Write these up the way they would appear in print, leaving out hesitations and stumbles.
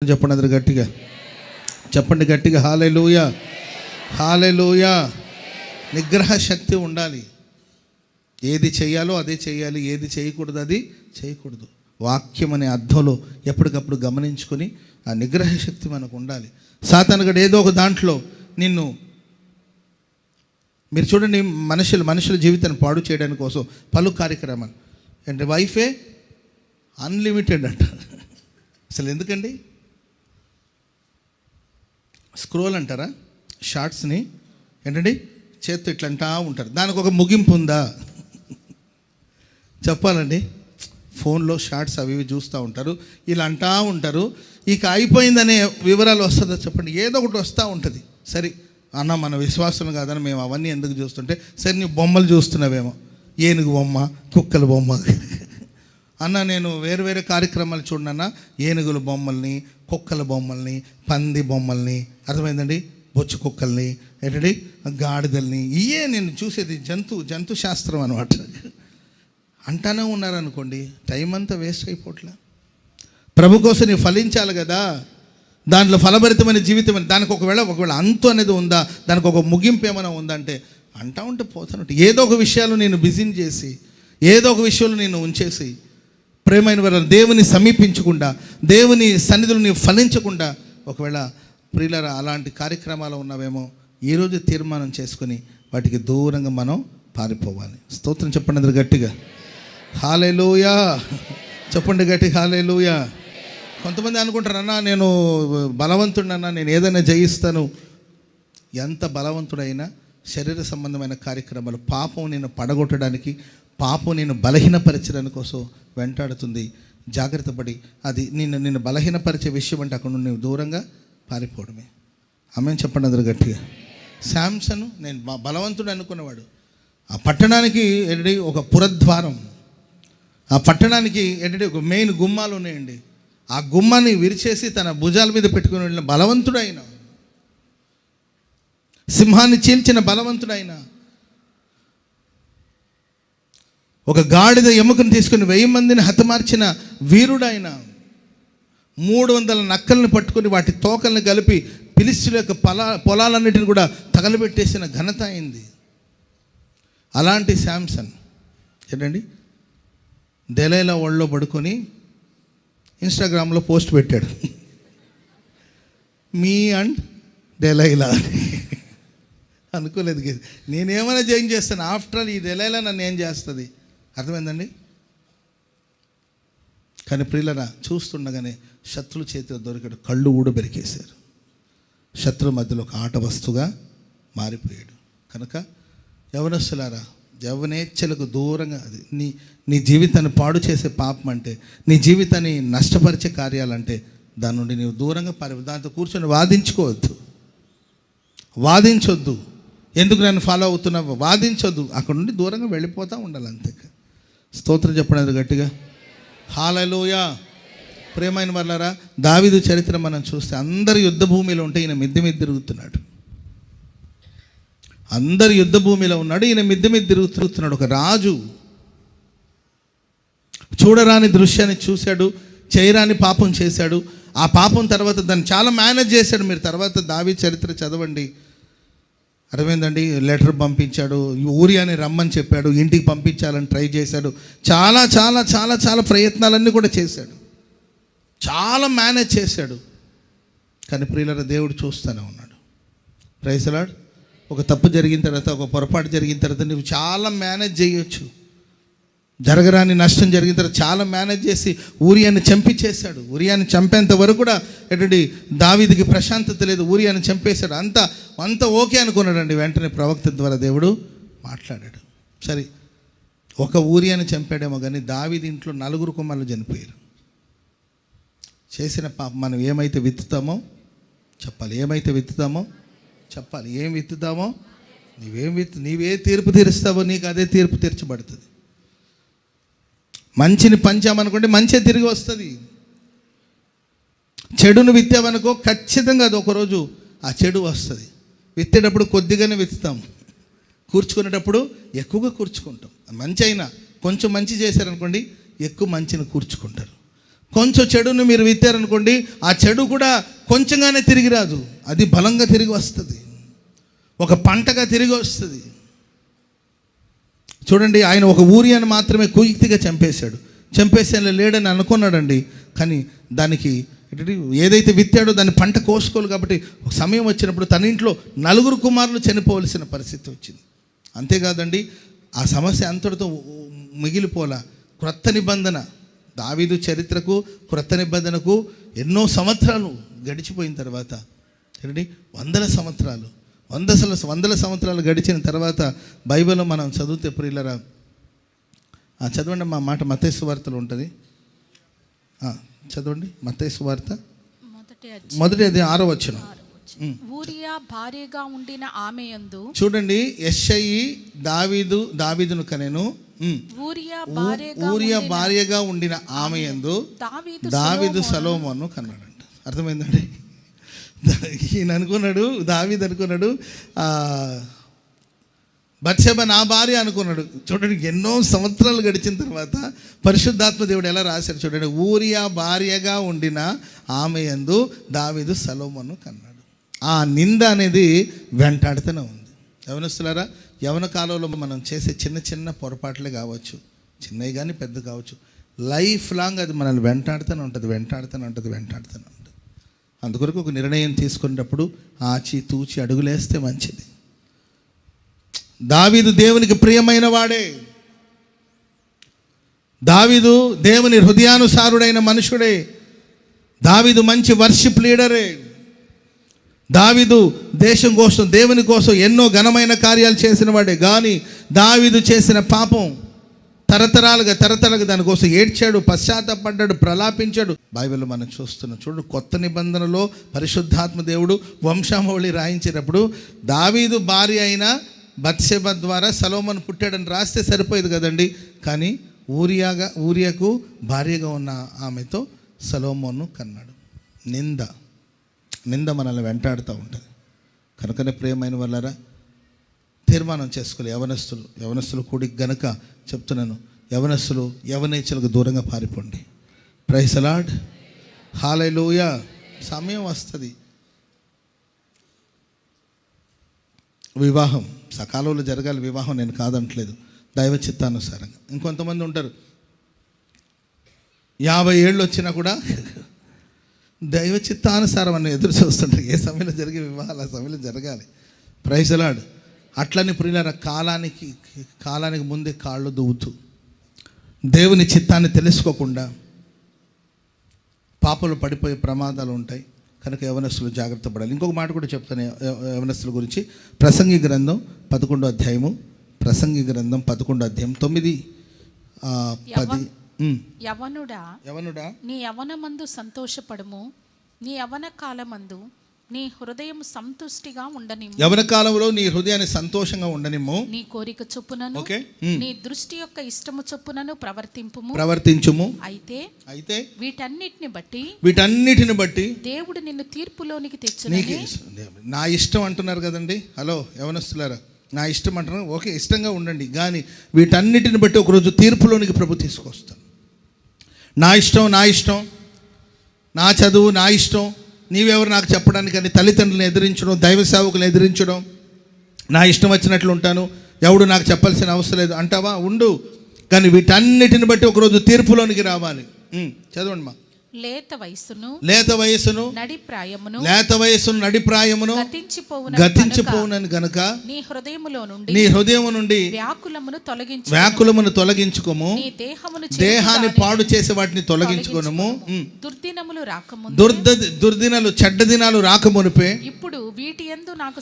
చెప్పండి అందరు గట్టిగా, చెప్పండి గట్టిగా, హల్లెలూయా, హల్లెలూయా. నిగ్రహ శక్తి ఉండాలి. ఏది చేయాలో అదే చేయాలి, ఏది చేయకూడదు అది చేయకూడదు. వాక్యం అనే అర్థంలో ఎప్పటికప్పుడు గమనించుకొని ఆ నిగ్రహ శక్తి మనకు ఉండాలి. సాతానుగాడు ఏదో ఒక దాంట్లో నిన్ను, మీరు చూడండి, మనుషుల జీవితాన్ని పాడు చేయడానికి కోసం పలు కార్యక్రమాలు. అంటే వైఫే అన్లిమిటెడ్ అంట. అసలు ఎందుకండి? స్క్రోల్ అంటారా షార్ట్స్ని? ఏంటండి చేత్తో ఇట్లా అంటా ఉంటారు. దానికి ఒక ముగింపు ఉందా? చెప్పాలండి. ఫోన్లో షార్ట్స్ అవి ఇవి చూస్తూ ఉంటారు, ఇలా అంటా ఉంటారు. ఇక అయిపోయిందనే వివరాలు వస్తుందో చెప్పండి? ఏదో ఒకటి వస్తూ ఉంటుంది. సరే అన్న, మన విశ్వాసం కాదని మేము అవన్నీ ఎందుకు చూస్తుంటే, సరే నీ బొమ్మలు చూస్తున్నావేమో, ఏనుగు బొమ్మ, కుక్కల బొమ్మ. అన్న నేను వేరు వేరే కార్యక్రమాలు చూడన్నా, ఏనుగుల బొమ్మల్ని, కుక్కల బొమ్మల్ని, పంది బొమ్మల్ని, అర్థమైందండి, బొచ్చు కుక్కల్ని, ఏంటండి గాడిదల్ని, ఇవే నేను చూసేది. జంతు శాస్త్రం అనమాట. అంటానే ఉన్నారనుకోండి, టైం అంతా వేస్ట్ అయిపోట్లా. ప్రభు కోసం నీవు ఫలించాలి కదా, దాంట్లో ఫలభరితమైన జీవితం అని. దానికి ఒకవేళ అంతు అనేది ఉందా, దానికి ఒక ముగింపు ఏమైనా ఉందంటే అంటా ఉంటే పోతానంటే, ఏదో ఒక విషయాలు నేను బిజీని చేసి, ఏదో ఒక విషయంలో నేను ఉంచేసి, ప్రేమైన వారు దేవుని సమీపించకుండా, దేవుని సన్నిధిలో నీవు ఫలించకుండా, ఒకవేళ ప్రియులారా అలాంటి కార్యక్రమాలు ఉన్నావేమో, ఈరోజు తీర్మానం చేసుకుని వాటికి దూరంగా మనం పారిపోవాలి. స్తోత్రం చెప్పండి అందరు గట్టిగా, హల్లెలూయా. చెప్పండి గట్టిగా, హల్లెలూయా. కొంతమంది అనుకుంటారు, అన్నా నేను బలవంతుడన్నా, నేను ఏదైనా జయిస్తాను. ఎంత బలవంతుడైనా శరీర సంబంధమైన కార్యక్రమాలు, పాపం నేను పడగొట్టడానికి, పాపం నేను బలహీనపరచడానికి కోసం వెంటాడుతుంది. జాగ్రత్త పడి అది నిన్ను బలహీనపరిచే విషయం అంటే అక్కడ నువ్వు దూరంగా పారిపోవడమే. ఆమేన్ చెప్పండి అందరు గట్టిగా. శాంసను నేను బలవంతుడు అనుకున్నవాడు. ఆ పట్టణానికి ఏంటంటే ఒక పురద్వారం, ఆ పట్టణానికి ఏంటంటే ఒక మెయిన్ గుమ్మాలు ఉన్నాయండి. ఆ గుమ్మాన్ని విరిచేసి తన భుజాల మీద పెట్టుకుని వెళ్ళిన బలవంతుడైన, సింహాన్ని చీల్చిన బలవంతుడైన, ఒక గాడిద ఎముకను తీసుకుని 1000 మందిని హతమార్చిన వీరుడైన, 300 నక్కలను పట్టుకొని వాటి తోకల్ని కలిపి ఫిలిష్తీయుల యొక్క పొలాలన్నిటిని కూడా తగలబెట్టేసిన ఘనత అయింది. అలాంటి శాంసన్ ఏంటండి దెలైలా ఒళ్ళో పడుకొని ఇన్స్టాగ్రామ్లో పోస్ట్ పెట్టాడు, మీ అండ్ దెలైలా. అనుకోలేదు కదా, నేనేమైనా జాయిన్ చేస్తాను, ఆఫ్టర్ ఆల్ ఈ దెలైలా నన్ను ఏం చేస్తుంది? అర్థమైందండి. కానీ ప్రియులరా, చూస్తుండగానే శత్రుల చేతిలో దొరికాడు, కళ్ళు ఊడబెరికేశారు. శత్రుల మధ్యలో ఒక ఆట వస్తువుగా మారిపోయాడు. కనుక యవనస్తులారా, యవనేచ్ఛలకు దూరంగా, అది నీ జీవితాన్ని పాడు చేసే పాపం అంటే, నీ జీవితాన్ని నష్టపరిచే కార్యాలంటే దాని నుండి నీవు దూరంగా దాంతో కూర్చొని వాదించొద్దు. ఎందుకు నన్ను ఫాలో అవుతున్నావు వాదించొద్దు. అక్కడ నుండి దూరంగా వెళ్ళిపోతూ ఉండాలి, అంతే. స్తోత్రం చెప్పండి గట్టిగా, హల్లెలూయా. ప్రేమైన వాళ్ళారా, దావీదు చరిత్ర మనం చూస్తే అందరు యుద్ధ భూమిలో ఉంటే ఈయన మిద్దె మీద తిరుగుతున్నాడు. అందరు యుద్ధ భూమిలో ఉన్నాడు, ఈయన మిద్దె మీద తిరుగుతున్నాడు. ఒక రాజు చూడరాని దృశ్యాన్ని చూశాడు, చేయరాని పాపం చేశాడు. ఆ పాపం తర్వాత దాన్ని చాలా మేనేజ్ చేశాడు. మీరు తర్వాత దావీదు చరిత్ర చదవండి, అర్థమైందండి. లెటర్ పంపించాడు, ఊరియాని రమ్మని చెప్పాడు, ఇంటికి పంపించాలని ట్రై చేశాడు. చాలా చాలా చాలా చాలా ప్రయత్నాలన్నీ కూడా చేశాడు, చాలా మేనేజ్ చేశాడు. కానీ ప్రియులారా, దేవుడు చూస్తూనే ఉన్నాడు. Praise the lord. ఒక తప్పు జరిగిన తర్వాత, ఒక పొరపాటు జరిగిన తర్వాత నువ్వు చాలా మేనేజ్ చేయొచ్చు. జరగరాని నష్టం జరిగిన తర్వాత చాలా మేనేజ్ చేసి ఊరియాని చంపించేశాడు. ఊరియాని చంపేంత వరకు కూడా ఏంటంటే దావీదుకి ప్రశాంతత లేదు. ఊరియాని చంపేశాడు. అంత ఓకే అనుకున్నాడండి. వెంటనే ప్రవక్త ద్వారా దేవుడు మాట్లాడాడు. సరే, ఒక ఊరియాని చంపాడేమో కానీ దావీదు ఇంట్లో 4 కుమారులు చనిపోయారు. చేసిన పాపం మనం ఏమైతే విత్తుతామో చెప్పాలి, ఏమైతే విత్తుతామో చెప్పాలి. ఏం విత్తుతామో నీవే తీర్పు తీరుస్తావో నీకు అదే తీర్పు తీర్చబడుతుంది. మంచిని పంచామనుకోండి, మంచి తిరిగి వస్తుంది. చెడును విత్తామనుకో, ఖచ్చితంగా అది ఒకరోజు ఆ చెడు వస్తుంది. విత్తేటప్పుడు కొద్దిగానే విత్తుతాం, కూర్చుకునేటప్పుడు ఎక్కువగా కూర్చుకుంటాం. మంచి అయినా కొంచెం మంచి చేశారనుకోండి, ఎక్కువ మంచిని కూర్చుకుంటారు. కొంచెం చెడును మీరు విత్తారనుకోండి, ఆ చెడు కూడా కొంచెంగానే తిరిగి రాదు, అది బలంగా తిరిగి వస్తుంది, ఒక పంటగా తిరిగి వస్తుంది. చూడండి, ఆయన ఒక ఊరియాను మాత్రమే కుయుక్తిగా చంపేసే లేడని అనుకున్నాడండి. కానీ దానికి ఏదైతే విత్తాడో దాన్ని పంట కోసుకోవాలి. కాబట్టి ఒక సమయం వచ్చినప్పుడు తన ఇంట్లో 4 కుమారులు చనిపోవలసిన పరిస్థితి వచ్చింది. అంతేకాదండి, ఆ సమస్య అంతటితో మిగిలిపోలా. క్రొత్త నిబంధన, దావీదు చరిత్రకు క్రొత్త నిబంధనకు ఎన్నో సంవత్సరాలు గడిచిపోయిన తర్వాత, చూడండి, వందల సంవత్సరాలు గడిచిన తర్వాత బైబిల్లో మనం చదివితే ప్రియులరా, చదవండి మా మాట, మత్తయి సువార్తలో ఉంటుంది. చదవండి మత్తయి సువార్త మొదటి అది 6వ వచనం. ఊరియా భార్యగా ఉండిన ఆమె యందు, చూడండి, యెషయి దావీదును కనెను, ఊరియా భార్యగా ఉండిన ఆమె యందు దావీదు సొలొమోను కన్నాడంట. అర్థమైందండి? ఈయన అనుకున్నాడు, దావీదు అనుకున్నాడు, బత్షెబ నా భార్య అనుకున్నాడు. చూడండి, ఎన్నో సంవత్సరాలు గడిచిన తర్వాత పరిశుద్ధాత్మ దేవుడు ఎలా రాశాడు చూడండి. ఊరియా భార్యగా ఉండిన ఆమె యందు దావీదు సొలొమోను కన్నాడు. ఆ నింద అనేది వెంటాడుతూనే ఉంది. యవనస్తులారా, యవన కాలంలో మనం చేసే చిన్న పొరపాట్లే కావచ్చు, చిన్నవి కానీ పెద్ద కావచ్చు, లైఫ్ లాంగ్ అది మనల్ని వెంటాడుతూనే ఉంటుంది. అందుకొరకు ఒక నిర్ణయం తీసుకునేటప్పుడు ఆచి తూచి అడుగులేస్తే మంచిది. దావీదు దేవునికి ప్రియమైన వాడే, దావీదు దేవుని హృదయానుసారుడైన మనుషుడే, దావీదు మంచి వర్షిప్ లీడరే, దావీదు దేశం కోసం దేవుని కోసం ఎన్నో ఘనమైన కార్యాలు చేసిన వాడే. కానీ దావీదు చేసిన పాపం తరతరాలుగా దానికోసం ఏడ్చాడు, పశ్చాత్తాపడ్డాడు, ప్రలాపించాడు. బైబిల్లో మనం చూస్తున్నాం. చూడు, కొత్త నిబంధనలో పరిశుద్ధాత్మ దేవుడు వంశావళి రాయించేటప్పుడు దావీదు భార్య అయిన బత్షెబ ద్వారా సొలొమోను పుట్టాడని రాస్తే సరిపోయేది కదండి. కానీ ఊరియాకు భార్యగా ఉన్న ఆమెతో సొలొమోను కన్నాడు. నింద మనల్ని వెంటాడుతూ ఉంటుంది. కనుకనే ప్రియమైన వాళ్ళారా, తీర్మానం చేసుకోవాలి. యవనస్తులు కూడి గనుక చెప్తున్నాను, యవనేచ్ఛలకు దూరంగా పారిపోండి. ప్రైజ్ ది లార్డ్, హల్లెలూయా. సమయం వస్తుంది, వివాహం సకాలంలో జరగాలి. వివాహం నేను కాదంటలేదు, దైవ చిత్తానుసారంగా. ఇంకొంతమంది ఉంటారు 50 ఏళ్ళు వచ్చినా కూడా దైవ చిత్తానుసారం అని ఎదురు చూస్తుంటారు. ఏ సమయంలో జరిగే వివాహాలు ఆ సమయంలో జరగాలి. Praise the lord. అట్లని ప్రియులారా, కాలానికి ముందే కాళ్ళు దువ్వుతూ దేవుని చిత్తాన్ని తెలుసుకోకుండా పాపలు పడిపోయే ప్రమాదాలు ఉంటాయి. కనుక యవనస్తులు జాగ్రత్త పడాలి. ఇంకొక మాట కూడా చెప్తాను యవనస్తుల గురించి. ప్రసంగి గ్రంథం 11వ అధ్యాయము, 11 9 10. యవనుడా, నీ యవనమందు సంతోషపడము, నీ యవన కాలమందు నీ హృదయం సంతుష్టిగా ఉండనిమ్ము. యవన కాలంలో నీ హృదయాన్ని సంతోషంగా ఉండనిమ్ము. నీ కోరిక చొప్పునను నీ దృష్టి యొక్క ఇష్టము చొప్పునను ప్రవర్తించుము. అయితే వీటన్నిటిని బట్టి దేవుడు నిన్ను తీర్పులోనికి తెచ్చునని. నా ఇష్టం అంటున్నారు కదండి. హలో యవనస్తులారా, నా ఇష్టం అంటున్నారు. ఓకే, ఇష్టంగా ఉండండి. కానీ వీటన్నిటిని బట్టి ఒకరోజు తీర్పులోనికి ప్రభు తీసుకొస్తాను. నా ఇష్టం, నా చదువు నా ఇష్టం, నీవెవరు నాకు చెప్పడానికి అని తల్లిదండ్రులను ఎదిరించడం, దైవ సేవకులను ఎదిరించడం, నా ఇష్టం వచ్చినట్లు ఉంటాను, ఎవడు నాకు చెప్పాల్సిన అవసరం లేదు అంటావా? ఉండు. కానీ వీటన్నిటిని బట్టి ఒకరోజు తీర్పులోనికి రావాలి. చదవండి మా. లేత వయసును నడిప్రాయమును గతించిపోవునని గనుక నీ హృదయము నుండి వ్యాకులమును తొలగించుకోము. దేహాన్ని పాడు చేసే వాటిని తొలగించుకోనము. దుర్దినాలు చెడ్డ దినాలు రాకమునిపే ఇప్పుడు వీటి యందు నాకు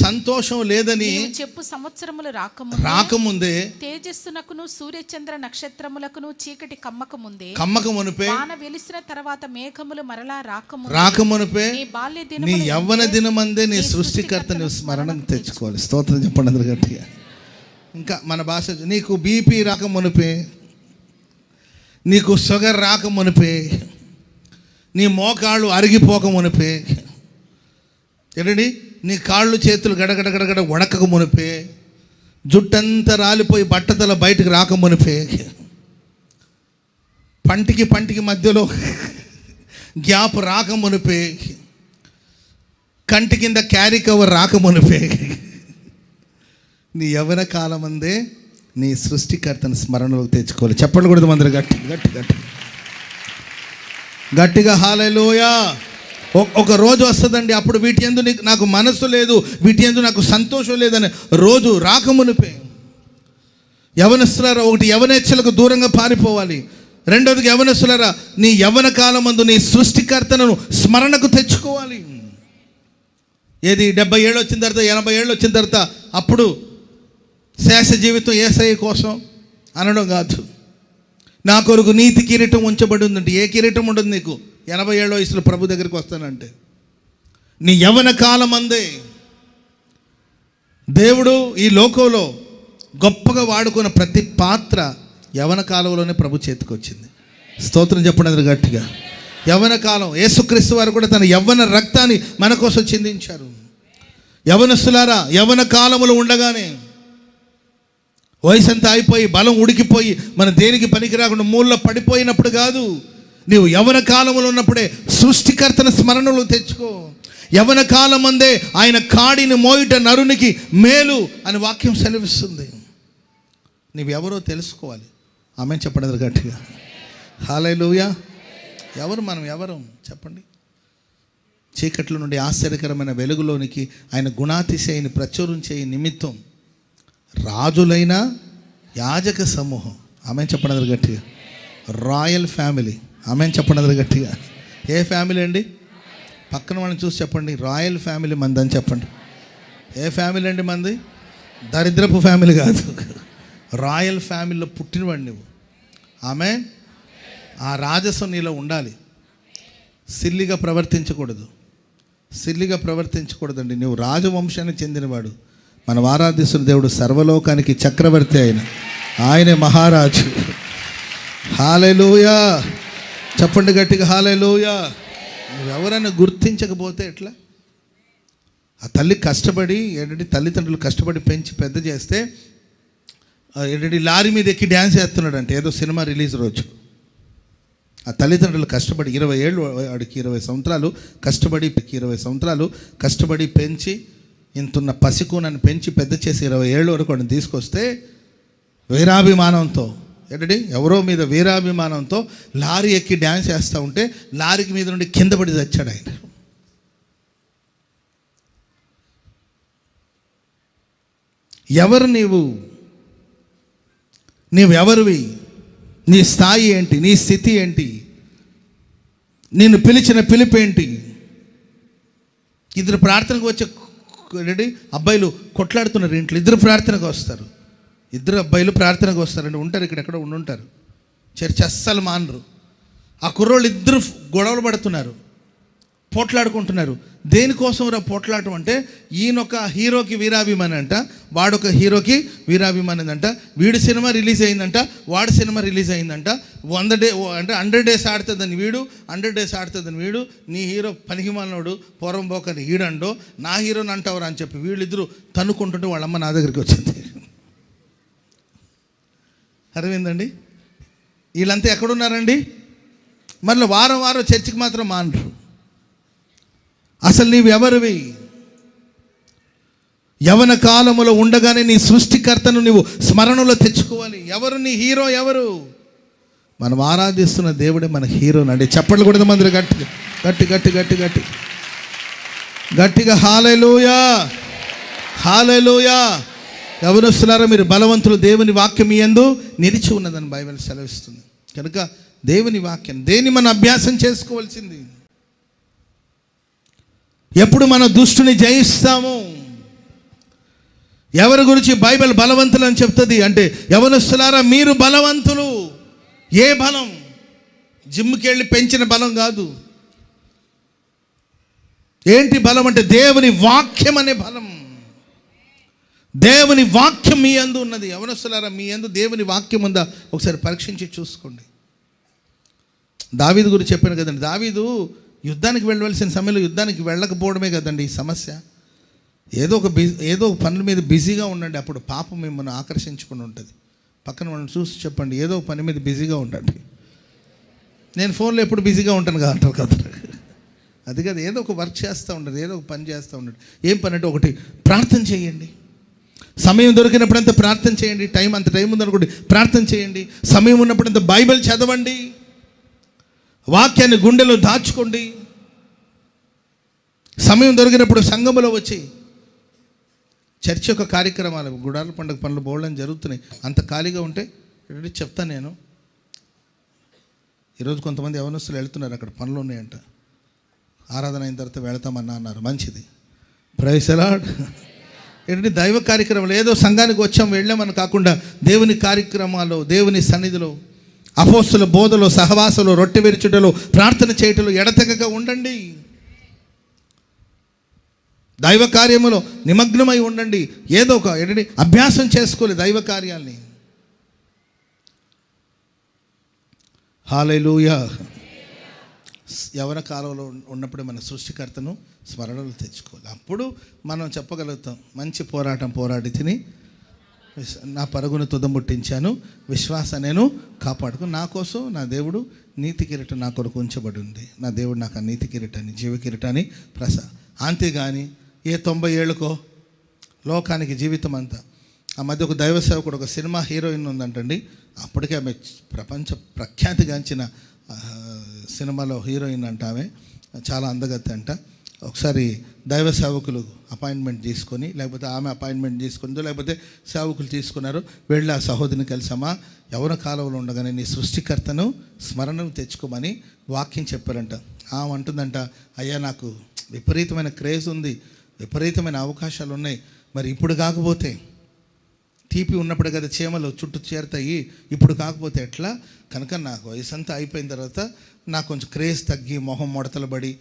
సంతోషం లేదని చెప్పు సంవత్సరములు రాకముందే, తేజస్సునకును సూర్యచంద్ర నక్షత్రములకును చీకటి కమ్మకముందే, వాన వెలిసిన తర్వాత మేఘములు మరలా రాకమునుపే నీ యవ్వన దినమందే నీ సృష్టికర్తని స్మరణం తెచ్చుకోవాలి. స్తోత్రం చెప్పండి అందరు గట్టిగా. ఇంకా మన భాష, నీకు బీపీ రాకమునిపే, నీకు షుగర్ రాకమునిపే, నీ మోకాళ్ళు అరిగిపోకమునిపే, ఏంటండి నీ కాళ్ళు చేతులు గడగడ వడకక మునిపే, జుట్టంతా రాలిపోయి బట్టతల బయటకు రాకమునిపే, పంటికి మధ్యలో గ్యాప్ రాకమునిపే, కంటి కింద క్యారీ కవర్ రాకమునిపే నీ యవ్వన కాలం అందే నీ సృష్టికర్తను స్మరణలోకి తెచ్చుకోవాలి. చెప్పండి కూడా మందరు గట్టిగా హల్లెలూయా. ఒక రోజు వస్తుందండి, అప్పుడు వీటి యందు నాకు మనసు లేదు, వీటి యందు నాకు సంతోషం లేదని రోజు రాకమునిపే యవనస్తులారా, ఒకటి యవనేచ్ఛలకు దూరంగా పారిపోవాలి. రెండోదికి యవనస్తులారా, నీ యవ్వన కాలమందు నీ సృష్టికర్తను స్మరణకు తెచ్చుకోవాలి. ఏది 70 ఏళ్ళు వచ్చిన తర్వాత, 80 ఏళ్ళు వచ్చిన తర్వాత అప్పుడు శేష జీవితం యేసయ్య కోసం అనడం కాదు. నా కొరకు నీతి కిరీటం ఉంచబడి ఉందంటే, ఏ కిరీటం ఉండదు నీకు 80 ఏళ్ళ వయసులో ప్రభు దగ్గరికి వస్తానంటే. నీ యవ్వన కాలం అందే దేవుడు ఈ లోకంలో గొప్పగా వాడుకున్న ప్రతి పాత్ర యవ్వన కాలంలోనే ప్రభు చేతికి వచ్చింది. స్తోత్రం చెప్పండి గట్టిగా. యవ్వన కాలం, యేసుక్రీస్తు వారు కూడా తన యవ్వన రక్తాన్ని మన కోసం చిందించారు. యవ్వనస్తులారా, యవ్వన కాలములో ఉండగానే వయసు అంతా అయిపోయి బలం ఉడికిపోయి మన దేనికి పనికి రాకుండా మూలలో పడిపోయినప్పుడు కాదు, నీవు యవ్వన కాలంలో ఉన్నప్పుడే సృష్టికర్తన స్మరణలో తెచ్చుకో. యవ్వన కాలం అందే ఆయన కాడిని మోయుట నరునికి మేలు అని వాక్యం సెలవిస్తుంది. నీవెవరో తెలుసుకోవాలి. ఆమె చెప్పండి గట్టిగా హల్లెలూయా. మనం ఎవరు చెప్పండి? చీకట్ల నుండి ఆశ్చర్యకరమైన వెలుగులోనికి ఆయన గుణాతిశయని ప్రచురించే నిమిత్తం రాజులైన యాజక సమూహం. ఆమె చెప్పండి గట్టిగా. Royal family. ఆమె చెప్పండి గట్టిగా. ఏ ఫ్యామిలీ అండి? పక్కన వాళ్ళని చూసి చెప్పండి, రాయల్ ఫ్యామిలీ మంది అని చెప్పండి. ఏ ఫ్యామిలీ అండి మంది? దరిద్రపు ఫ్యామిలీ కాదు, రాయల్ ఫ్యామిలీలో పుట్టినవాడు నువ్వు. ఆమె ఆ రాజసం నీలో ఉండాలి. సిల్లిగా ప్రవర్తించకూడదండి. నువ్వు రాజవంశానికి చెందినవాడు. మన ఆరాధ్యస్తున్న దేవుడు సర్వలోకానికి చక్రవర్తి అయిన ఆయనే మహారాజు. హల్లెలూయా. చెప్పండి గట్టిగా హల్లెలూయా. నువ్వెవరైనా గుర్తించకపోతే ఎట్లా? ఆ తల్లి కష్టపడి తల్లిదండ్రులు కష్టపడి పెంచి పెద్ద చేస్తే లారీ మీద ఎక్కి డ్యాన్స్ చేస్తున్నాడు అంటే ఏదో సినిమా రిలీజ్ రోజు. ఆ తల్లిదండ్రులు కష్టపడి 20 ఏళ్ళు, వాడికి 20 సంవత్సరాలు కష్టపడి 20 సంవత్సరాలు కష్టపడి పెంచి ఇంతున్న పసికూనని పెంచి పెద్ద చేసి 20 ఏళ్ళ వరకు వాడిని తీసుకొస్తే వీరాభిమానంతో ఎవరో మీద వీరాభిమానంతో లారీ ఎక్కి డ్యాన్స్ చేస్తూ ఉంటే లారీకి మీద నుండి కింద పడి చచ్చాడు ఆయన. ఎవరు నీవెవరివి? నీ స్థాయి ఏంటి? నీ స్థితి ఏంటి? నిన్ను పిలిచిన పిలుపేంటి? ఇద్దరు ప్రార్థనకు వచ్చే అబ్బాయిలు కొట్లాడుతున్నారు ఇంట్లో. ఇద్దరు ప్రార్థనకు వస్తారు. ఇద్దరు అబ్బాయిలు ప్రార్థనకు వస్తారండి. ఉంటారు ఇక్కడెక్కడ ఉండుంటారు. చర్చ అస్సలు మానరు. ఆ కుర్రోళ్ళు ఇద్దరు గొడవలు పడుతున్నారు, పోట్లాడుకుంటున్నారు. దేనికోసం రా పోట్లాడటం అంటే, ఈయనొక హీరోకి వీరాభిమాని అంట, వాడొక హీరోకి వీరాభిమాని అంట. వీడి సినిమా రిలీజ్ అయిందంట, వాడి సినిమా రిలీజ్ అయిందంట. 100 డేస్ ఆడుతుందని వీడు, 100 డేస్ ఆడుతుందని వీడు. నీ హీరో పనికిమాలినోడు పొరంబోకని ఈడండో, నా హీరోని అంటావురా అని చెప్పి వీళ్ళిద్దరూ తన్నుకుంటుంటే వాళ్ళమ్మ నా దగ్గరికి వచ్చింది. అర్థమైందండి? వీళ్ళంతా ఎక్కడున్నారండి? మళ్ళీ వారం చర్చికి మాత్రం మానరు. అసలు నీవెవరివి? యవన కాలములో ఉండగానే నీ సృష్టికర్తను నీవు స్మరణలో తెచ్చుకోవాలి. ఎవరు నీ హీరో? ఎవరు? మనం ఆరాధిస్తున్న దేవుడే మన హీరో నండి. చెప్పండి కూడా మంది గట్టిగా హల్లెలూయా. హల్లెలూయా. యవనస్తులారా, మీరు బలవంతులు, దేవుని వాక్యం యందు నిలిచి ఉన్నదని బైబిల్ సెలవిస్తుంది. కనుక దేవుని వాక్యం దేన్ని మనం అభ్యాసం చేసుకోవాల్సింది. ఎప్పుడు మనం దుష్టుని జయిస్తాము? ఎవరి గురించి బైబిల్ బలవంతులు అని చెప్తుంది అంటే, యవనస్తులారా మీరు బలవంతులు. ఏ బలం? జిమ్కి వెళ్ళి పెంచిన బలం కాదు. ఏంటి బలం అంటే, దేవుని వాక్యం అనే బలం. దేవుని వాక్యం మీ యందు ఉన్నది. యవనస్తులారా, మీ యందు దేవుని వాక్యం ఉందా? ఒకసారి పరీక్షించి చూసుకోండి. దావీదు గురించి చెప్పాను కదండి. దావీదు యుద్ధానికి వెళ్ళవలసిన సమయంలో యుద్ధానికి వెళ్ళకపోవడమే కదండి ఈ సమస్య. ఏదో ఒక పనుల మీద బిజీగా ఉండండి, అప్పుడు పాపం మిమ్మల్ని ఆకర్షించుకుని ఉంటుంది. పక్కన మనం చూసి చెప్పండి, ఏదో ఒక పని మీద బిజీగా ఉండండి. నేను ఫోన్లో ఎప్పుడు బిజీగా ఉంటాను కదా అంటారు కదా. అది కాదు, ఏదో ఒక వర్క్ చేస్తూ ఉంటాడు, ఏదో ఒక పని చేస్తూ ఉంటాడు. ఏం పని అంటే ఒకటి ప్రార్థన చేయండి. సమయం దొరికినప్పుడంతా ప్రార్థన చేయండి. అంత టైం ఉందనుకోండి, ప్రార్థన చేయండి. సమయం ఉన్నప్పుడంతా బైబిల్ చదవండి. వాక్యాన్ని గుండెలో దాచుకోండి. సమయం దొరికినప్పుడు సంఘములో వచ్చి చర్చ్ యొక్క కార్యక్రమాలు, గుడాల పండుగ పనులు బోళ్ళని జరుగుతున్నాయి. అంత ఖాళీగా ఉంటే చెప్తాను నేను. ఈరోజు కొంతమంది యవనస్తులు వెళ్తున్నారు, అక్కడ పనులు ఉన్నాయంట. ఆరాధన అయిన తర్వాత వెళతామన్నా అన్నారు. మంచిది, ప్రైజ్ ది లార్డ్. ఏంటంటే దైవ కార్యక్రమాలు, ఏదో సంఘానికి వచ్చాము వెళ్ళామని కాకుండా దేవుని కార్యక్రమాలు, దేవుని సన్నిధిలో, అపోస్తుల బోధలో, సహవాసలో, రొట్టె విరుచుటలో, ప్రార్థన చేయటంలో ఎడతెగక ఉండండి. దైవ కార్యములో నిమగ్నమై ఉండండి. ఏదో ఒక ఏంటంటే అభ్యాసం చేసుకోవాలి దైవ కార్యాల్ని. హల్లెలూయా. యవన కాలంలో ఉన్నప్పుడే మన సృష్టికర్తను స్మరణలు తెచ్చుకోవాలి. అప్పుడు మనం చెప్పగలుగుతాం, మంచి పోరాటం పోరాడి తిని నా పరుగును తుదముట్టించాను, విశ్వాసం నేను కాపాడుకుని, నా కోసం నా దేవుడు నీతి కిరీటం నా కొరకు ఉంచబడి ఉంది. నా దేవుడు నాకు ఆ నీతి కిరీటాన్ని, జీవ కిరీటాన్ని అంతేగాని ఏ 90 ఏళ్ళకో లోకానికి జీవితం అంతా. ఆ మధ్య ఒక దైవ సేవకుడు, ఒక సినిమా హీరోయిన్ ఉందంటండి. అప్పటికే ఆమె ప్రపంచ ప్రఖ్యాతిగాంచిన సినిమాలో హీరోయిన్ అంట. ఆమె చాలా అందగత్తి అంట. ఒకసారి దైవ సేవకులు అపాయింట్మెంట్ తీసుకొని, లేకపోతే ఆమె అపాయింట్మెంట్ తీసుకుందో, లేకపోతే సేవకులు తీసుకున్నారు, వెళ్ళి ఆ సహోదరిని కలిసామా, యవన కాలంలో ఉండగానే నీ సృష్టికర్తను స్మరణను తెచ్చుకోమని వాక్యం చెప్పారంట. ఆమె అంటుందంట, అయ్యా నాకు విపరీతమైన క్రేజ్ ఉంది, విపరీతమైన అవకాశాలు ఉన్నాయి, మరి ఇప్పుడు కాకపోతే, తీపి ఉన్నప్పుడు కదా చీమలు చుట్టూ చేరుతాయి, ఇప్పుడు కాకపోతే ఎట్లా, కనుక నాకు వయసు అంతా అయిపోయిన తర్వాత నాకు కొంచెం క్రేజ్ తగ్గి, మొహం ముడతలు పడి,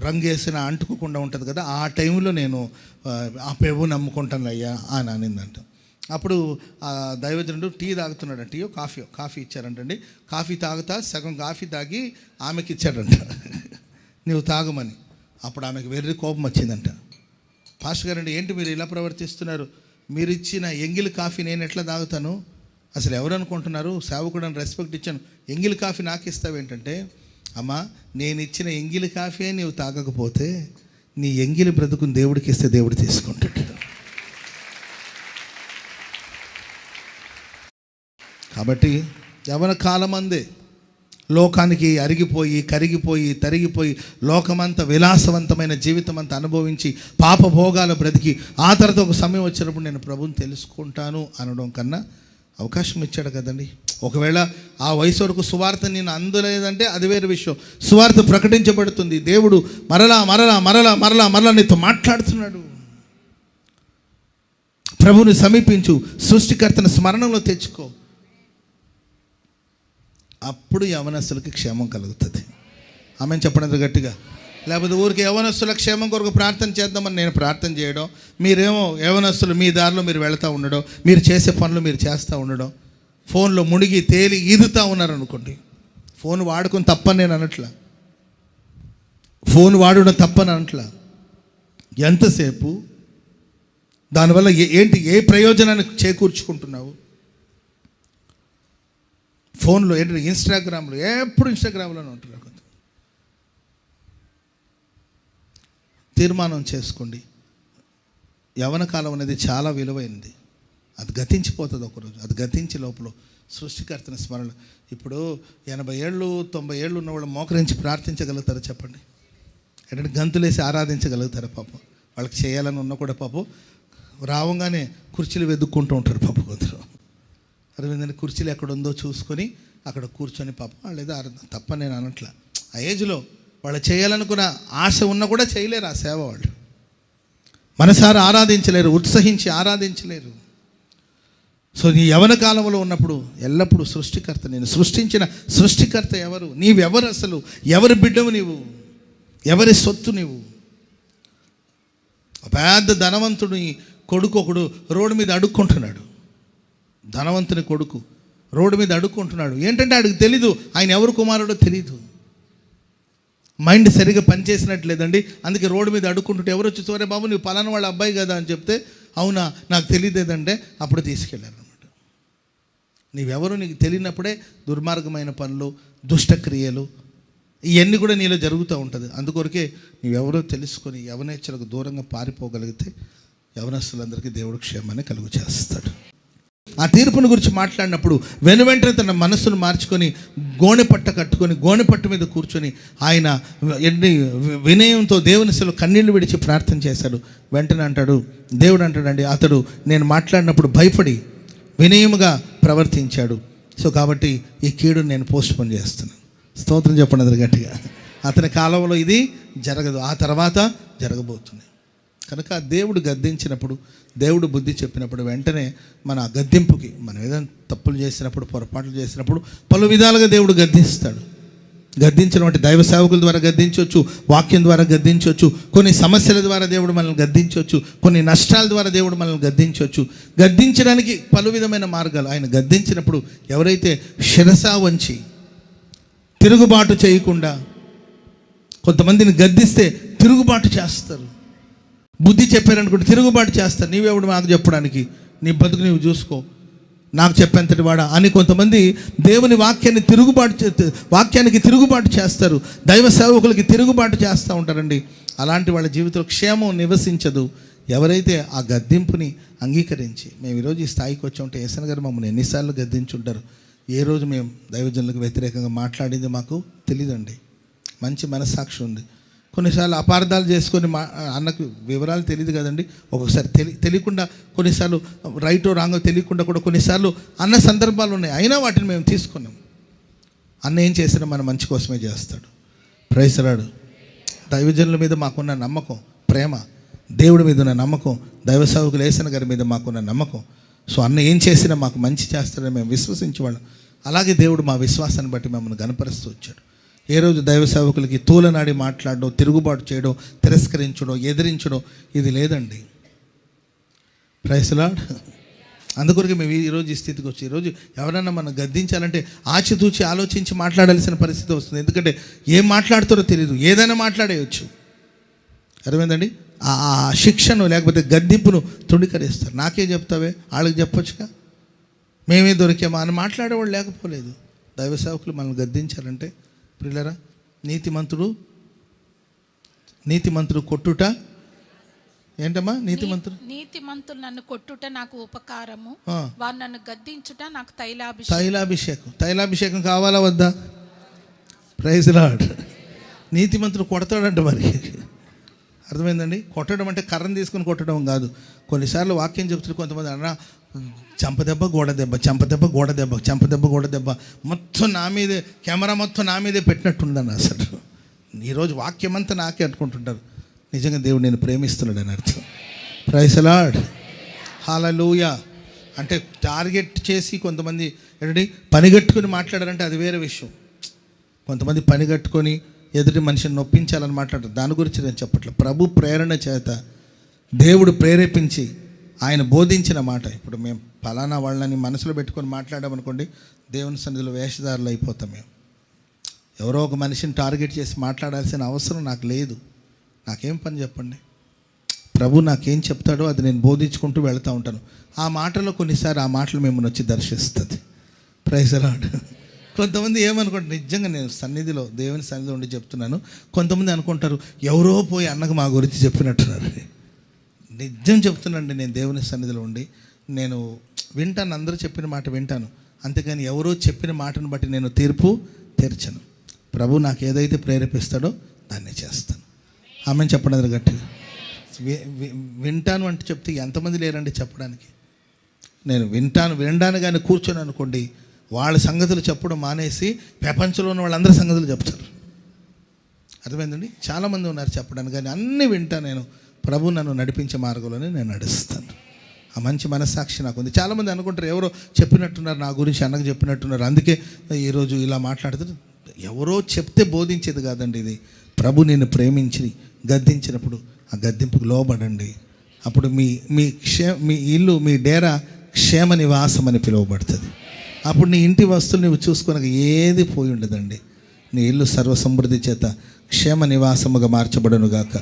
రంగేసిన అంటుకోకుండా ఉంటుంది కదా, ఆ టైంలో నేను ఆ పెవు నమ్ముకుంటాను అయ్యా అని అనిందంట. అప్పుడు ఆ దైవజనుడు టీ తాగుతున్నాడు, టీయో కాఫీ ఇచ్చారంటండి. కాఫీ తాగుతా సగం కాఫీ తాగి ఆమెకి ఇచ్చాడంట, నీవు తాగమని. అప్పుడు ఆమెకు వెర్రి కోపం వచ్చిందంట. పాస్టర్ గారండి, ఏంటి మీరు ఇలా ప్రవర్తిస్తున్నారు, మీరు ఇచ్చిన ఎంగిలి కాఫీ నేను ఎట్లా తాగుతాను, అసలు ఎవరు అనుకుంటున్నారు, సేవకుడని రెస్పెక్ట్ ఇచ్చాను, ఎంగిలి కాఫీ నాకు ఇస్తావేంటంటే, అమ్మా నేను ఇచ్చిన ఎంగిలి కాఫీ నీవు తాగకపోతే నీ ఎంగిలి బ్రతుకుని దేవుడికి ఇస్తే దేవుడు తీసుకుంటాడు. కాబట్టి యవన కాలమందే లోకానికి అరిగిపోయి, కరిగిపోయి, తరిగిపోయి, లోకమంతా విలాసవంతమైన జీవితం అంతా అనుభవించి పాప భోగాలు బ్రతికి, ఆ తర్వాత ఒక సమయం వచ్చినప్పుడు నేను ప్రభుని తెలుసుకుంటాను అనడం కన్నా అవకాశం ఇచ్చాడు కదండి. ఒకవేళ ఆ వయసు వరకు సువార్త నేను అందలేదంటే అది వేరే విషయం. సువార్త ప్రకటించబడుతుంది, దేవుడు మరలా మరలా మరలా మరలా మరలా నీతో మాట్లాడుతున్నాడు. ప్రభుని సమీపించు, సృష్టికర్తను స్మరణలో తెచ్చుకో, అప్పుడు యవనస్తులకి క్షేమం కలుగుతుంది. ఆమెను చెప్పడం గట్టిగా. లేకపోతే ఊరికి యవనస్తుల క్షేమం కొరకు ప్రార్థన చేద్దామని నేను ప్రార్థన చేయడం, మీరేమో యవనస్తులు మీ దారిలో మీరు వెళుతూ ఉండడం, మీరు చేసే పనులు మీరు చేస్తూ ఉండడం, ఫోన్లో మునిగి తేలి ఈదుతూ ఉన్నారనుకోండి. ఫోన్ వాడుకొని తప్పని నేను అనట్లా, ఫోన్ వాడడం తప్పని అనట్లా. ఎంతసేపు దానివల్ల ఏంటి, ఏ ప్రయోజనాన్ని చేకూర్చుకుంటున్నావు? ఫోన్లో ఏంటంటే ఇన్స్టాగ్రామ్లో, ఎప్పుడు ఇన్స్టాగ్రామ్లోనే ఉంటున్నారు. తీర్మానం చేసుకోండి, యవన కాలం అనేది చాలా విలువైనది. అది గతించిపోతుంది ఒకరోజు. అది గతించి లోపల సృష్టికర్తన స్మరణ. ఇప్పుడు 80 ఏళ్ళు 90 ఏళ్ళు ఉన్నవాళ్ళు మోకరించి ప్రార్థించగలుగుతారా చెప్పండి? ఏంటంటే గంతులేసి ఆరాధించగలుగుతారా? పాపం వాళ్ళకి చేయాలని ఉన్నా కూడా పాపం రావంగానే కుర్చీలు వెతుక్కుంటూ ఉంటారు పాపం. కొందరు అరవిందని కుర్చీలు ఎక్కడుందో చూసుకొని అక్కడ కూర్చొని పాపం వాళ్ళు ఏదో తప్ప నేను అనట్లా. ఆ ఏజ్లో వాళ్ళు చేయాలనుకున్న ఆశ ఉన్నా కూడా చేయలేరు ఆ సేవ. వాళ్ళు మనసారా ఆరాధించలేరు, ఉత్సహించి ఆరాధించలేరు. సో నీ యవన కాలంలో ఉన్నప్పుడు ఎల్లప్పుడూ సృష్టికర్త, నేను సృష్టించిన సృష్టికర్త ఎవరు, నీవెవరు, అసలు ఎవరి బిడ్డవు నీవు, ఎవరి సొత్తు నీవు? పెద్ద ధనవంతుడి కొడుకు ఒకడు రోడ్డు మీద అడుక్కుంటున్నాడు. ధనవంతుని కొడుకు రోడ్డు మీద అడుక్కుంటున్నాడు. ఏంటంటే ఆడికి తెలీదు ఆయన ఎవరు కుమారుడో తెలీదు. మైండ్ సరిగ్గా పనిచేసినట్లేదండి. అందుకే రోడ్డు మీద అడుక్కుంటుంటే ఎవరు వచ్చి సోరే బాబు నువ్వు పలానా వాళ్ళ అబ్బాయి కదా అని చెప్తే, అవునా నాకు తెలియదేదంటే అప్పుడు తీసుకెళ్ళారు అనమాట. నీవెవరో నీకు తెలియనప్పుడే దుర్మార్గమైన పనులు, దుష్టక్రియలు ఇవన్నీ కూడా నీలో జరుగుతూ ఉంటుంది. అందుకొరకే నీవెవరో తెలుసుకొని యవనేచ్ఛలకు దూరంగా పారిపోగలిగితే యవనస్తులందరికీ దేవుడు క్షేమాన్ని కలుగు చేస్తాడు. ఆ తీర్పుని గురించి మాట్లాడినప్పుడు వెనువెంటనే తన మనస్సును మార్చుకొని గోనెపట్ట కట్టుకొని గోనెపట్టు మీద కూర్చొని ఆయన వినయంతో దేవుని సెలవు కన్నీళ్లు విడిచి ప్రార్థన చేశాడు. వెంటనే అంటాడు, దేవుడు అంటాడండి, అతడు నేను మాట్లాడినప్పుడు భయపడి వినయముగా ప్రవర్తించాడు. సో కాబట్టి ఈ కీడుని నేను పోస్ట్పోన్ చేస్తున్నాను. స్తోత్రం చెప్పండి అందరు గట్టిగా. అతని కాలంలో ఇది జరగదు, ఆ తర్వాత జరగబోతుంది. కనుక దేవుడు గద్దించినప్పుడు, దేవుడు బుద్ధి చెప్పినప్పుడు వెంటనే మన గద్దింపుకి, మనం ఏదైనా తప్పులు చేసినప్పుడు, పొరపాట్లు చేసినప్పుడు పలు విధాలుగా దేవుడు గద్దిస్తాడు. గద్దించడం అంటే దైవ సేవకుల ద్వారా గద్దించవచ్చు, వాక్యం ద్వారా గద్దించవచ్చు, కొన్ని సమస్యల ద్వారా దేవుడు మనల్ని గద్దించవచ్చు, కొన్ని నష్టాల ద్వారా దేవుడు మనల్ని గద్దించవచ్చు. గద్దించడానికి పలు విధమైన మార్గాలు. ఆయన గద్దించినప్పుడు ఎవరైతే శిరసా వంచి తిరుగుబాటు చేయకుండా, కొంతమందిని గద్దిస్తే తిరుగుబాటు చేస్తారు, బుద్ధి చెప్పారనుకుంటే తిరుగుబాటు చేస్తారు. నీవెవడు నాకు చెప్పడానికి, నీ బతుకు నీవు చూసుకో, నాకు చెప్పేంతటి వాడా అని కొంతమంది దేవుని వాక్యానికి తిరుగుబాటు చేస్తారు, దైవ సేవకులకి తిరుగుబాటు చేస్తూ ఉంటారండి. అలాంటి వాళ్ళ జీవితంలో క్షేమం నివసించదు. ఎవరైతే ఆ గద్దింపుని అంగీకరించి, మేము ఈరోజు ఈ స్థాయికి వచ్చామంటే ఏసన్న గారు మమ్మల్ని ఎన్నిసార్లు గద్దించుంటారు, ఏ రోజు మేము దైవజనులకు వ్యతిరేకంగా మాట్లాడింది మాకు తెలియదండి. మంచి మనస్సాక్షి ఉంది. కొన్నిసార్లు అపార్థాలు చేసుకొని అన్నకు వివరాలు తెలియదు కదండి. ఒక్కొక్కసారి తెలియకుండా, కొన్నిసార్లు రైటో రాంగో తెలియకుండా కూడా కొన్నిసార్లు అన్న సందర్భాలు ఉన్నాయి. అయినా వాటిని మేము తీసుకున్నాం. అన్న ఏం చేసినా మన మంచి కోసమే చేస్తాడు. Praise lord. దైవజనుల మీద మాకున్న నమ్మకం, ప్రేమ, దేవుడి మీద ఉన్న నమ్మకం, దైవ సేవకులు ఏసన్న గారి మీద మాకున్న నమ్మకం. సో అన్న ఏం చేసినా మాకు మంచి చేస్తాడని మేము విశ్వసించేవాళ్ళం. అలాగే దేవుడు మా విశ్వాసాన్ని బట్టి మమ్మల్ని గణపరుస్తూ వచ్చాడు. ఏ రోజు దైవ సేవకులకి తూలనాడి మాట్లాడడం, తిరుగుబాటు చేయడం, తిరస్కరించడం, ఎదిరించడం ఇది లేదండి. Praise lord. అందుకొరకు మేము ఈరోజు ఈ స్థితికి వచ్చి, ఈరోజు ఎవరైనా మనం గద్దించాలంటే ఆచితూచి ఆలోచించి మాట్లాడాల్సిన పరిస్థితి వస్తుంది. ఎందుకంటే ఏం మాట్లాడుతారో తెలియదు, ఏదైనా మాట్లాడేయచ్చు. అర్థమైందండి. ఆ శిక్షను లేకపోతే గద్దింపును తృణీకరిస్తారు. నాకే చెప్తావే, వాళ్ళకి చెప్పొచ్చుగా, మేమే దొరికామా అని మాట్లాడేవాళ్ళు లేకపోలేదు. దైవ సేవకులు మనల్ని గద్దించాలంటే ప్రియులారా, నీతిమంతుడు కొట్టుట ఏంటమ్మా? నీతిమంతులు నన్ను కొట్టుట నాకు ఉపకారము, వారు నన్ను గద్దించుట నాకు తైలాభిషేకం కావాలా వద్దా? Praise lord. నీతిమంతుడు కొడతాడంట. మరి అర్థమైందండి. కొట్టడం అంటే కర్రను తీసుకుని కొట్టడం కాదు. కొన్నిసార్లు వాక్యం చెప్తున్నారు కొంతమంది, అన్న చంపదెబ్బ గోడ దెబ్బ, చంపదెబ్బ గోడ దెబ్బ, చంపదెబ్బ గోడ దెబ్బ, మొత్తం నా మీదే, కెమెరా మొత్తం నా మీదే పెట్టినట్టుందన్న. అసలు ఈరోజు వాక్యం అంతా నాకే అనుకుంటుంటారు. నిజంగా దేవుడు నేను ప్రేమిస్తున్నాడు అని అర్థం. Praise lord. హల్లెలూయా. అంటే టార్గెట్ చేసి కొంతమంది ఏంటంటే పనిగట్టుకుని మాట్లాడారంటే అది వేరే విషయం. కొంతమంది పనిగట్టుకొని ఎదుటి మనిషిని నొప్పించాలని మాట్లాడతారు. దాని గురించి నేను చెప్పట్లేదు. ప్రభు ప్రేరణ చేత దేవుడు ప్రేరేపించి ఆయన బోధించిన మాట. ఇప్పుడు మేము ఫలానా వాళ్ళని మనసులో పెట్టుకొని మాట్లాడామనుకోండి, దేవుని సన్నిధిలో వేషధారులు అయిపోతాం. మేము ఎవరో ఒక మనిషిని టార్గెట్ చేసి మాట్లాడాల్సిన అవసరం నాకు లేదు. నాకేం పని చెప్పండి. ప్రభు నాకేం చెప్తాడో అది నేను బోధించుకుంటూ వెళ్తూ ఉంటాను. ఆ మాటలో కొన్నిసారి ఆ మాటలు మిమ్మల్ని వచ్చి దర్శిస్తుంది. Praise lord. కొంతమంది ఏమనుకుంటారు, నిజంగా నేను సన్నిధిలో, దేవుని సన్నిధిలో ఉండి చెప్తున్నాను. కొంతమంది అనుకుంటారు ఎవరో పోయి అన్నకు మా గురించి చెప్పినట్టున్నారు. నిజం చెప్తున్నానండి, నేను దేవుని సన్నిధిలో ఉండి నేను వింటాను, అందరూ చెప్పిన మాట వింటాను. అంతేకాని ఎవరో చెప్పిన మాటను బట్టి నేను తీర్పు తీర్చను. ప్రభు నాకు ఏదైతే ప్రేరేపిస్తాడో దాన్ని చేస్తాను. ఆమెను చెప్పడం గట్టిగా. వింటాను అంటే చెప్తే ఎంతమంది లేరండి చెప్పడానికి. నేను వినడానికి కానీ కూర్చొని అనుకోండి, వాళ్ళ సంగతులు చెప్పడం మానేసి ప్రపంచంలో ఉన్న వాళ్ళందరి సంగతులు చెప్తారు. అర్థమైందండి. చాలామంది ఉన్నారు చెప్పడానికి, కానీ అన్నీ వింటా. నేను ప్రభు నన్ను నడిపించే మార్గంలోనే నేను నడుస్తాను. ఆ మంచి మనస్సాక్షి నాకు ఉంది. చాలామంది అనుకుంటారు ఎవరో చెప్పినట్టున్నారు నా గురించి, అన్నకు చెప్పినట్టున్నారు, అందుకే ఈరోజు ఇలా మాట్లాడుతారు. ఎవరో చెప్తే బోధించేది కాదండి ఇది. ప్రభు నిన్ను ప్రేమించి గద్దించినప్పుడు ఆ గద్దింపుకు లోబడండి. అప్పుడు మీ ఇల్లు, మీ డేరా క్షేమ నివాసం అని పిలువబడుతుంది. అప్పుడు నీ ఇంటి వస్తువులు నువ్వు చూసుకుని ఏది పోయి ఉండదండి. నీ ఇల్లు సర్వ సమృద్ధి చేత క్షేమ నివాసముగా మార్చబడునుగాక.